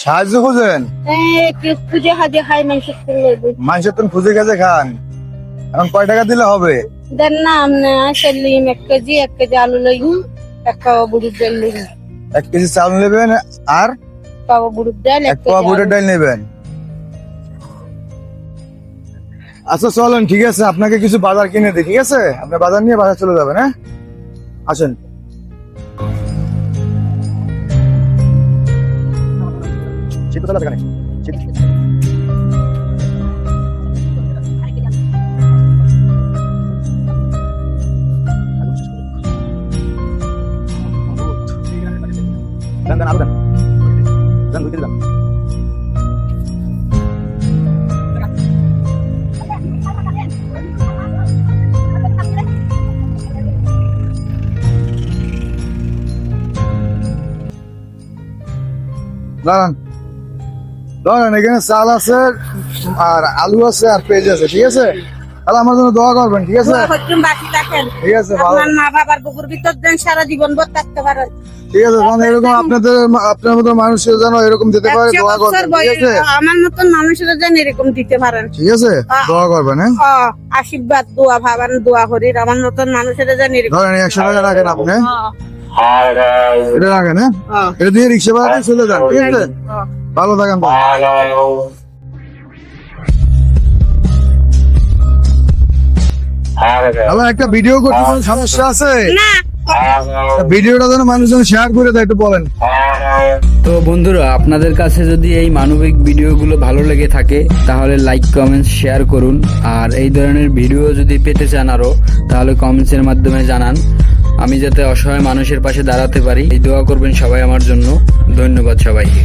সাহায্য খুঁজেন? খুঁজে হাজে খাই মানুষের তো খুঁজে গেছে খান, এখন কয় টাকা দিলে হবে? দেন না আপনি আসেন লিম 1 কেজি আলু লইম 1 পাওয়া বুড়ির ডাল লইম 1 কেজি চাল নেবেন আর পাওয়া বুড়ির ডাল 1 পাওয়া বুটের ডাল নেবেন। আচ্ছা চলেন, ঠিক আছে, আপনাকে কিছু বাজার কিনে দিই, ঠিক আছে? আপনি বাজার নিয়ে বাজার চলে যাবেন। হ্যাঁ আসেন। শীততলা দোকানে দেন দেন আলু দেন দেন 2 কেজি দেন। দাঁড়ান দাঁড়ান, এখানে চাল আছে আর আলু আছে আর পেঁয়াজ আছে, ঠিক আছে? তাহলে আমার জন্য দোয়া করবেন, ঠিক আছে? বাকি রাখেন, ঠিক আছে, ভালো। আপনার মা বাবার বুকুর ভিতর দেন, সারা জীবন ভর থাকতে পারেন। ঠিক আছে, কারণ এরকম আপনার মতো মানুষের যেন এরকম দিতে পারে, 100 দোয়া করবেন, বছর ঠিক আছে? আমার মতন মানুষেরা যেন এরকম দিতে পারেন, ঠিক আছে, দোয়া করবেন। হ্যাঁ আশীর্বাদ দোয়া ভাবান দোয়া করি আমার মতন মানুষেরা যেন এরকম। ধরেন 100 টাকা রাখেন আপনি, এটা রাখেন। হ্যাঁ এটা দিয়ে রিক্সা ভাড়া চলে যান, ঠিক আছে? ভালো থাকেন। হ্যালো, একটা ভিডিও করতে কোনো সমস্যা আছে? না ভিডিওটা যেন মানুষজন শেয়ার করে দেয়, একটু বলেন। তো বন্ধুরা, আপনাদের কাছে যদি এই মানবিক ভিডিওগুলো ভালো লেগে থাকে তাহলে লাইক কমেন্টস শেয়ার করুন, আর এই ধরনের ভিডিও যদি পেতে চান আরো তাহলে কমেন্টসের মাধ্যমে জানান, আমি যাতে অসহায় মানুষের পাশে দাঁড়াতে পারি। এই দোয়া করবেন সবাই আমার জন্য। ধন্যবাদ সবাইকে।